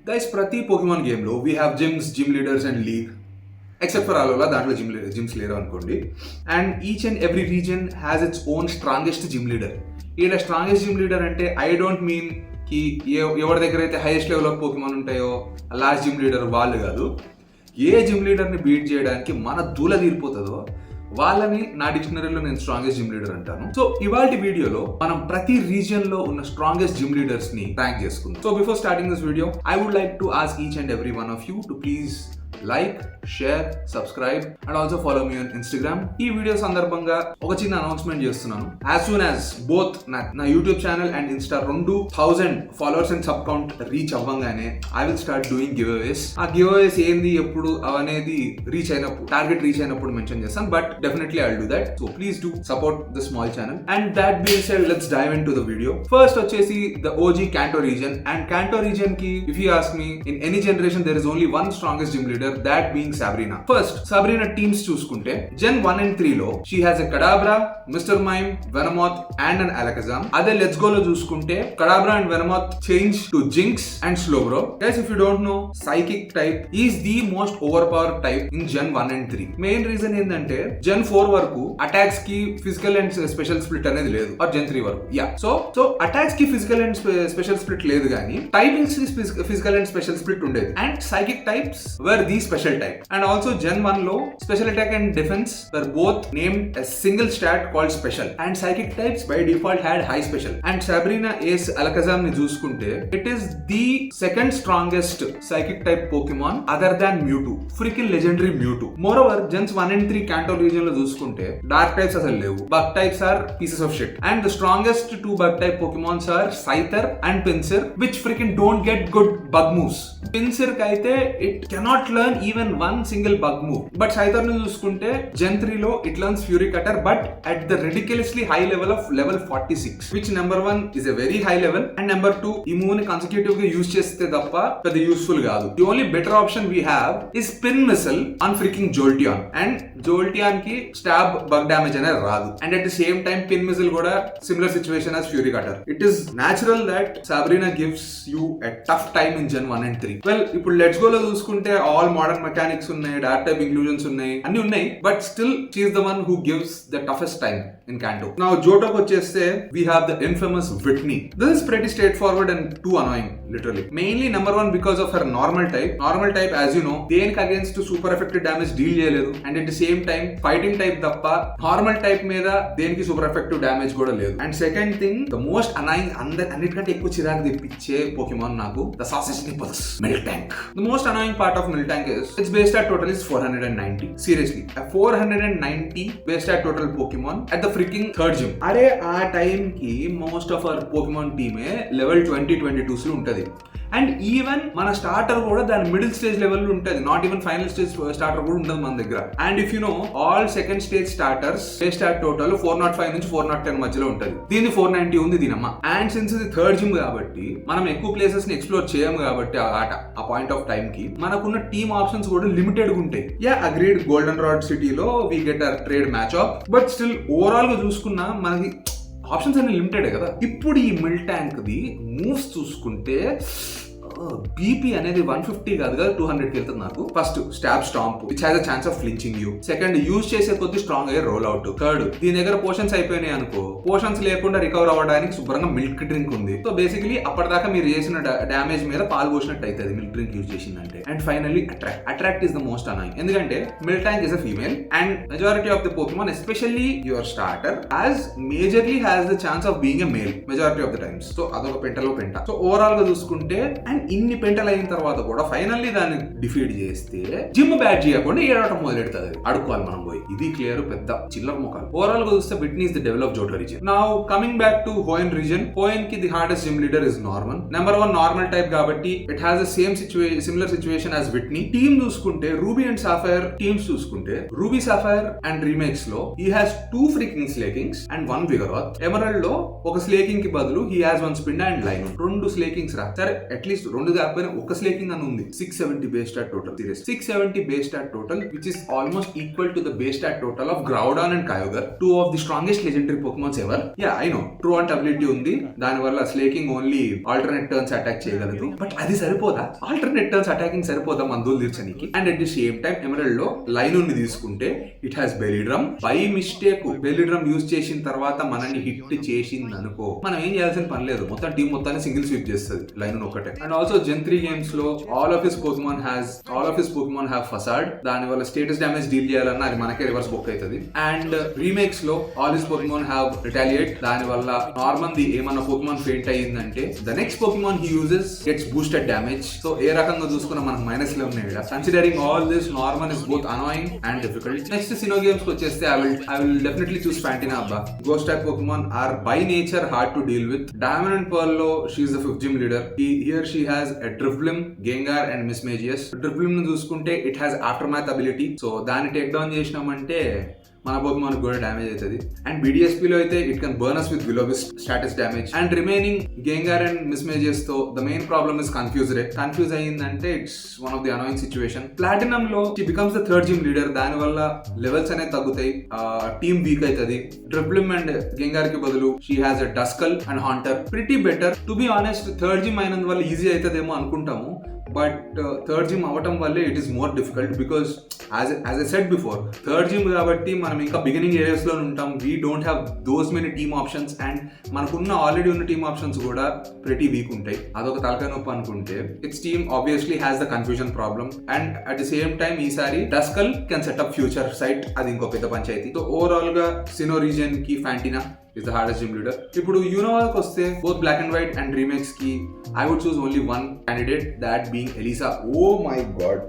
Guys ప్రతి Pokemon గేమ్లో we have gyms, gym leaders and league. Except for Alola, దాంట్లో gyms లేరు అనుకోండి. And each and every region has its own strongest gym leader. ఇలా strongest gym leader అంటే I don't mean కి ఎవరి దగ్గర అయితే హైయెస్ట్ లెవెల్ ఆఫ్ పోకెమాన్ ఉంటాయో లాస్ట్ జిమ్ లీడర్ వాళ్ళు కాదు. ఏ జిమ్ లీడర్ని బీట్ చేయడానికి మన దూల తీరిపోతుందో వాళ్ళని నా డిక్షనరీలో నేను స్ట్రాంగెస్ట్ జిమ్ లీడర్ అంటాను. సో ఇవాల్టి వీడియోలో మనం ప్రతి రీజియన్ లో ఉన్న స్ట్రాంగెస్ట్ జిమ్ లీడర్స్ ని ర్యాంక్ చేసుకుందాం. So before starting this video I would like to ask each and every one of you to please like, share, subscribe and also follow me on Instagram. ఈ video సందర్భంగా ఒక చిన్న announcement చేస్తున్నాను. As soon as both నా YouTube channel and Insta 2000 followers and sub count reach అవ్వగానే I will start doing giveaways. ఆ giveaways ఏంది, ఎప్పుడు అనేది రీచ్ అయినప్పుడు, టార్గెట్ రీచ్ అయినప్పుడు మెన్షన్ చేస్తాను. But definitely I will do that. So please do support the small channel. And that being said, let's dive into the video. First వచ్చేసి the OG Kanto region. And Kanto region కి if you ask me, in any generation there is only one strongest gym leader, that being Sabrina. First, Sabrina teams చూసుకుంటే Gen 1 and 3 లో she has a Kadabra, Mr. Mime, Venomoth and an Alakazam. అదే Let's Go లో చూసుకుంటే Kadabra and Venomoth change to Jinx and Slowbro. Guys, if you don't know, Psychic type is the most overpowered type in Gen 1 and 3. Main reason ఏంటంటే Gen 4 వరకు attacks కి physical and special split అనేది లేదు, or Gen 3 వరకు. Yeah. So attacks కి physical and special split లేదు కానీ typings కి physical and special split ఉండేది. And Psychic types were the special type. And also Gen 1 లో special attack and defense were both named a single stat called special. And psychic types by default had high special. And Sabrina Ace Alakazam ni చూసుకుంటే it is the second strongest psychic type Pokemon other than Mewtwo. Freaking legendary Mewtwo. Moreover, Gens 1 and 3 Kanto region లో చూసుకుంటే dark types అసలు లేవు. Bug types are pieces of shit. And the strongest two bug type Pokemons are Scyther and Pinsir, which freaking don't get good bug moves. Pinsir కైతే it cannot learn even one single bug move. But Scyther ని చూసుకుంటే Gen 3 లో it learns Fury Cutter, but at the ridiculously high level of level 46, which number 1 is a very high level, and number 2 ఈ move ని consecutive గా use చేస్తే తప్ప పెద్ద useful కాదు. The only better option we have is Spin Missile on freaking Jolteon, and Jolteon కి stab bug damage అనేది రాదు. And at the same time Spin Missile కూడా similar situation as Fury Cutter. It is natural that Sabrina gives you a tough time in Gen 1 and 3. Well, ఇప్పుడు Let's Go లో చూసుకుంటే all modern mechanics ఉన్నాయి, dark type inclusions ఉన్నాయి, అన్ని ఉన్నాయి, but still she is the one who gives the toughest time in Kanto. Now జోటోకి వచ్చేస్తే we have the infamous Whitney. This is pretty straightforward and too annoying literally. Mainly number 1 because of her normal type as you know దేనికి against super effective damage deal చేయలేదు. And at the same time fighting type తప్ప normal type మీద దేనికి super effective damage కూడా లేదు. And second thing, the most annoying, అన్నిటికంటే ఎక్కువ చిరాకు తెప్పించే పోకెమాన్ నాకు the sausage nipples Miltank. The most annoying part of Miltank is its base stat total is 490. Seriously, a 490 base stat total Pokemon at the freaking third gym. అరే ఆ time కి most of our Pokemon టీమే level 20-22 లో ఉంటది. And even మన starter కూడా దాని middle stage level ఉంటుంది, not even final stage starter కూడా ఉంటుంది మన దగ్గర. And if you know, all second stage starters base stat total 405 నుంచి 410 మధ్యలో ఉంటుంది. దీని 490 ఉంది దీనమ్మ. అండ్ సిన్స్ ఇది థర్డ్ జిమ్ కాబట్టి మనం ఎక్కువ ప్లేసెస్ ని ఎక్స్ప్లోర్ చేయము కాబట్టి ఆ పాయింట్ ఆఫ్ టైం కి మనకున్న టీమ్ ఆప్షన్స్ కూడా లిమిటెడ్ గా ఉంటాయి. యా అగ్రీడ్, గోల్డెన్ రాడ్ సిటీలో we get our trade match up, but still overall గా చూసుకున్నా మనకి ఆప్షన్స్ అన్ని లిమిటెడ్ కదా. ఇప్పుడు ఈ Miltank ది మూవ్స్ చూసుకుంటే బీపీ అనేది 150 కాదు కదా 200కి వెళ్తుంది నాకు. First stab stamp, which has a chance of ఫ్లించింగ్ you. Second, use చేసే కొద్ది స్ట్రాంగ్ అయ్యే రోల్ అవుట్. థర్డ్, దీని దగ్గర పోషన్స్ అయిపోయినాయి అనుకో, పోషన్స్ లేకుండా రికవర్ అవ్వడానికి శుభ్రంగా మిల్క్ డ్రింక్ ఉంది. సో బేసికలీ అప్పటిదాకా మీరు చేసిన డామేజ్ మీద పాలు పోసినట్టు అవుతుంది మిల్క్ డ్రింక్ యూజ్ చేసిందంటే. And finally attract is the most annoying, ఎందుకంటే Miltank is a female and majority of the Pokemon, especially your starter, majorly has the chance of being a male majority of the times. So అదొక పెంటలో పెంట. So overall గా చూసుకుంటే and ఇన్ని పెంటలు అయిన తర్వాత కూడా finally దాన్ని డిఫీట్ చేస్తే జిమ్ బ్యాట్ చేయకుండా ఏడవటం మొదలెడుతుంది, అడుక్కోవాలి మనం పోయి. ఇది క్లియర్, పెద్ద చిల్లర ముఖాలు. ఓవరాల్ గా చూస్తే Whitney is the devil of Johto region. Now coming back to Hoenn region, Hoenn కి the hardest gym leader is Norman. Number 1 normal type కాబట్టి it has the similar situation as Whitney. Team చూసుకుంటే Ruby and Sapphire teams చూసుకుంటే Ruby, Sapphire and remakes లో he has 2 freaking Slakings and 1 Vigoroth. Emerald లో ఒక Slaking కి బదులు he has 1 Spinda and Linoone. 2 Slakings రా. సరే అట్లీస్ట్ 2 కాకపోయినా ఒక స్లేకింగ్ అని ఉంది. 670 base stat total. Serious 670 base stat total, which is almost equal to the base stat total of Groudon and Kyogre, 2 of the strongest legendary Pokemons ever. Yeah I know truant ability ఉంది, దాని వల్ల Slaking only alternate turns attack చేయగలదు. But అది సరిపోదా? Alternate turns attacking సరిపోదా మందులు తీర్చడానికి? And at the same time Emerald లో లైన్ ని తీసుకుంటే it has belly drum. By mistake belly drum use చేసిన తర్వాత మనల్ని హిట్ చేసింది అనుకో, మనం ఏం చేయాల్సిన పని లేదు, మొత్తం టీం మొత్తాన్ని సింగిల్ స్వీప్ చేస్తుంది లైన్ ఒకటే. అండ్ ఆల్సో జెన్ 3 గేమ్స్ లో all of his Pokemon have facade, దాని వల్ల స్టేటస్ డ్యామేజ్ డీల్ చేయాలన్నా అది మనకే రివర్స్ బుక్ అవుతుంది. అండ్ రీమేక్స్ లో all his Pokemon have retaliate, దాని వల్ల నార్మల్ ది ఏమన్నా పోకెమాన్ ఫెయింట్ అయ్యిందంటే the next Pokemon he uses gets boosted damage. So ఏ రకంగా చూసుకున్నా మనకు మైనస్ లో ఉన్నాయి. Considering all this, normal is both annoying and difficult. Next Sinnoh games కి వచ్చేస్తే I will definitely choose Fantina abba. Ghost type Pokemon are by nature hard to deal with. Diamond and Pearl lo she is the 5th gym leader. Here she has a Drifblim, Gengar and Mismagius. Drifblim nu చూసుకుంటే it has aftermath ability, so దాన్ని take down చేసినామంటే మన Pokemon కూడా damage అవుతుంది. And BDSP లో అయితే it can burn us with Vilobis status damage. And remaining Gengar and Mismagius తో the main problem is confuse అయ్యిందంటే it's one of the annoying situation. Platinum లో she becomes the 3rd gym leader, దాని వల్ల levels అనేది తగ్గుతాయి, team week అవుతుంది. డ్రిబ్లిమ్ and Gengar కి బదులు she has a Duskull and Haunter, pretty better. To be honest 3rd gym అయినందు వల్ల ఈజీ అవుతుందేమో అనుకుంటాము, బట్ 3rd జిమ్ అవ్వటం వల్లే it is more difficult. Because as I said before 3rd gym కాబట్టి మనం ఇంకా బిగినింగ్ ఏరియాస్ లో ఉంటాం. We don't have those many team options, and మనకున్న ఆల్రెడీ ఉన్న టీమ్ ఆప్షన్స్ కూడా ప్రెటీ వీక్ ఉంటాయి. అదొక తలకాయ నొప్పి అనుకుంటే it's team obviously has the confusion problem. And at the same time ఈసారి డస్కల్ కెన్ సెటప్ ఫ్యూచర్ సైట్, అది ఇంకో పెద్ద పంచాయతీ. సో ఓవరాల్ గా సినో రీజియన్ కి ఫ్యాంటినా is the hardest gym leader. ఇప్పుడు యూనోవాకి వస్తే both black and white and remakes కి I would choose only one candidate, that being Elisa. Oh my god,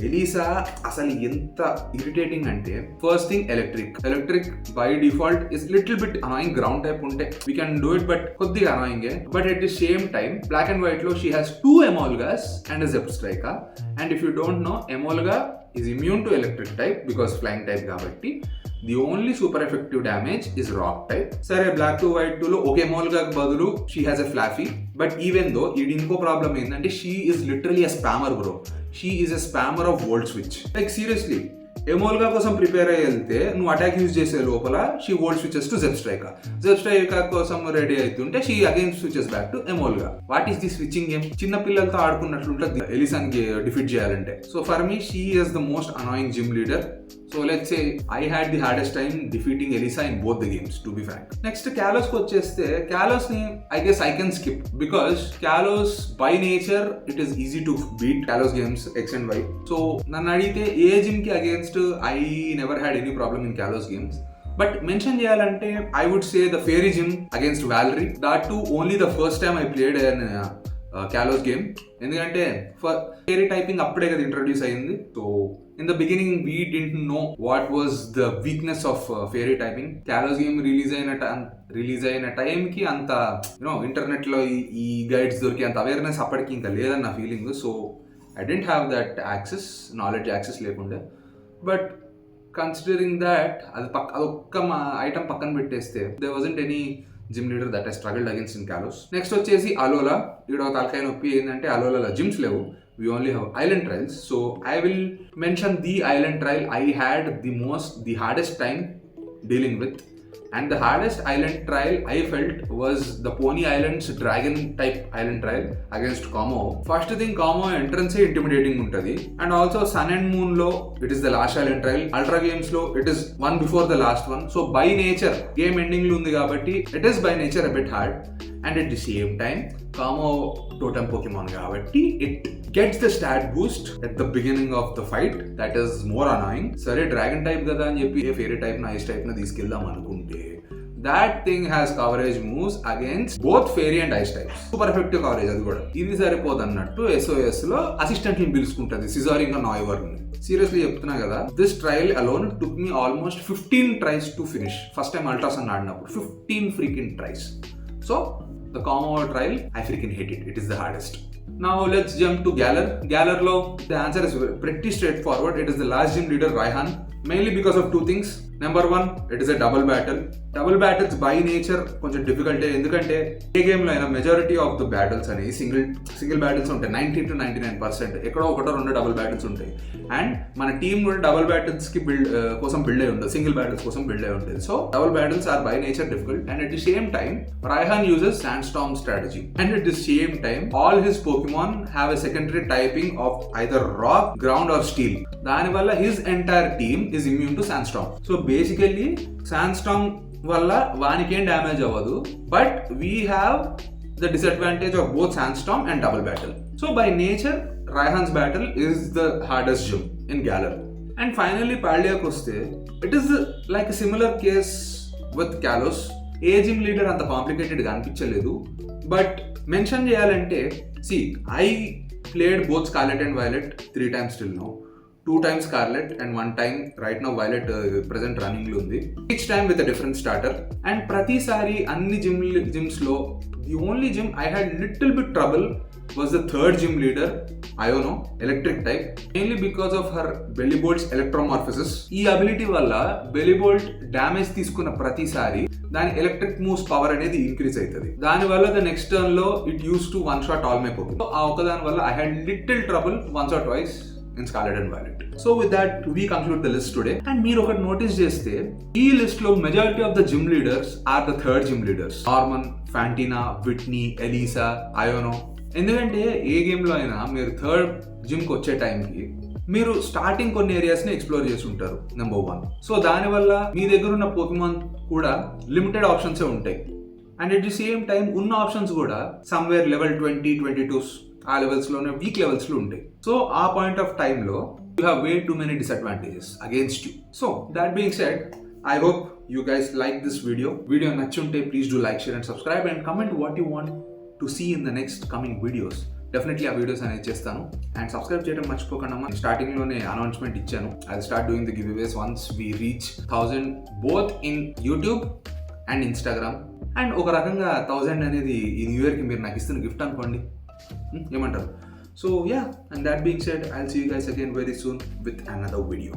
Elesa అసలు ఎంత ఇరిటేటింగ్ అంటే, first thing electric by default is little bit annoying. Ground type ఉంటే we can do it, but కొద్దిగా అనాయింగే. But at the same time Black and White లో she has 2 Emolgas and Zebstrika. And if you don't know, Emolga is immune to electric type because flying type కాబట్టి the only super effective damage is rock type. సరే Black two White 2 లో ఒక Emolga బదులు she has a Flaaffy. But even though ఇది ఇంకో problem ఏంటంటే she is literally a spammer bro. She is a spammer of volt switch. Like seriously Emolga కోసం prepare అయ్యి వెళ్తే నువ్వు అటాక్ యూజ్ చేసే లోపల she volt switches to Zebstrika కోసం రెడీ అవుతుంటే she again switches back to Emolga. What is the switching game? చిన్న పిల్లలతో ఆడుకున్నట్లుంటుంది ఎలిసాన్ కి డిఫీట్ చేయాలంటే. So for me she is the most annoying gym leader. So let's say I had the hardest time defeating Elisa in both the games, to be frank. Next Kalos ko vacheste, Kalos ni I guess I can skip because Kalos by nature it is easy to beat Kalos games X and Y. So nannu adite A gym ki against I never had any problem in Kalos games. But mention cheyalante I would say the Fairy gym against Valerie. That too only the first time I played an Kalos game. ఎందుకంటే fairy typing అప్పుడే కదా introduce అయ్యింది. So in the beginning we didn't know what was the weakness of fairy typing. Kalos game release అయిన టైంకి అంత internet లో ఈ guides దొరికి అంత అవేర్నెస్ అప్పటికి ఇంకా లేదని నా feeling. So I didn't have that knowledge access లేకుండే. బట్ కన్సిడరింగ్ దాట్ అదొక్క ఐటమ్ పక్కన పెట్టేస్తే there wasn't any gym leader that I struggled against in Kalos. Next వచ్చేసి అలోలా. ఇక్కడ తలకాయ నొప్పి ఏంటంటే అలోలాలో జిమ్స్ లేవు, we only have island trials. So I will mention the island trial I had the hardest time dealing with. And the hardest island trial I felt was the Pony Islands Dragon type island trial against Como. First thing, Como entrance intimidating untadi. And also Sun and Moon lo it is the last island trial. Ultra Games lo it is one before the last one. So by nature game ending lo undi kabatti it is by nature a bit hard. And at the same time Como totem Pokemon kabatti it gets the stat boost at the beginning of the fight. That is more annoying. Sare Dragon type kada ani cheppi Fairy type na Ice type na తీసుకెళ్దాం అనుకుంటే that thing has coverage moves against both Fairy and Ice types. Super effective coverage అది కూడా. ఇది సరిపోదన్నట్టు SOS లో assistant ని పిలుచుకుంటది సిజార్ ఇంకా నాయివర్ ని. Seriously చెప్తున్నా కదా, this trial alone took me almost 15 tries to finish. First time Ultra Sun ఆడినప్పుడు 15 freaking tries. So the Como trial, I freaking hate it. It is the hardest. Now let's jump to Galar. Galar lo the answer is pretty straightforward. It is the last gym leader Raihan. Mainly because of 2 things. Number 1, it is a double battle. Double battles by nature కొంచెం డిఫికల్టే, ఎందుకంటే ఏ గేమ్లో అయినా majority of the battles అనేవి single battles ఉంటాయి. 90 to 99% ఎక్కడో ఒకటో 2 double battles ఉంటాయి. అండ్ మన టీం కూడా డబుల్ బ్యాటిల్స్కి కోసం బిల్డ్ అయి ఉంటుంది, సింగిల్ బ్యాటిల్స్ కోసం బిల్డ్ అయి ఉంటుంది. So double battles are by nature difficult. And at the same time Raihan uses sandstorm strategy. And at the same time all his Pokemon have a secondary typing of either rock, ground or steel. దానివల్ల his entire team is immune to sandstorm. So basically sandstorm వల్ల వానికేం damage అవ్వదు, but we have the disadvantage of both sandstorm and double battle. So by nature Raihan's battle is the hardest gym in Galar. And finally Paldeaku vaste, it is like a similar case with Kalos. A gym leader అంత complicated గా అనిపించలేదు, but mention చేయాలంటే I played both Scarlet and Violet 3 times till now. 2 times Scarlet and 1 time right now Violet present running lo undi. Each time with a different starter. And pratisari anni gyms lo the only gym I had little bit trouble was the third gym leader, Iono, electric type, mainly because of her Belly Bolt's electromorphosis. ఈ ability వల్ల Belly Bolt damage తీసుకున్న ప్రతిసారి దాని electric moves power అనేది increase అవుతుంది. దాని వల్ల the next turn లో it use to one shot all my Pokemon. ఆ ఒక్కదాని వల్ల I had little trouble once or twice in Scarlet and Violet. So with that we conclude the list today. And మీరు ఒకటి notice చేస్తే ఈ list లో majority of the gym leaders are the third gym leaders, Norman, Fantina, Whitney, Elesa, Iono. ఎందుకంటే ఏ గేమ్లో అయినా మీరు థర్డ్ జిమ్కి వచ్చే టైంకి మీరు స్టార్టింగ్ కొన్ని ఏరియాస్ని ఎక్స్ప్లోర్ చేసి ఉంటారు, నెంబర్ 1. సో దానివల్ల మీ దగ్గర ఉన్న పోకెమాన్ కూడా లిమిటెడ్ ఆప్షన్సే ఉంటాయి. And at the same time ఉన్న ఆప్షన్స్ కూడా సమ్వేర్ లెవెల్ 20, 22 ఆ లెవెల్స్లోనే వీక్ లెవెల్స్లో ఉంటాయి. సో ఆ పాయింట్ ఆఫ్ టైంలో you have way too many disadvantages against you. So that being said, I hope you guys like this video. Video నచ్చుంటే please do like, share and subscribe and comment what you want to see in the next coming videos. Definitely ఆ videos అనేది చేస్తాను. అండ్ subscribe చేయడం మర్చిపోకుండా. స్టార్టింగ్లోనే announcement ఇచ్చాను, I start doing the giveaways once we reach 1000 both in YouTube and Instagram. అండ్ ఒక రకంగా 1000 అనేది ఈ న్యూ ఇయర్కి మీరు నాకు ఇస్తున్న గిఫ్ట్ అనుకోండి, ఏమంటారు? So yeah, and that being said, I'll see you guys again very soon with another video.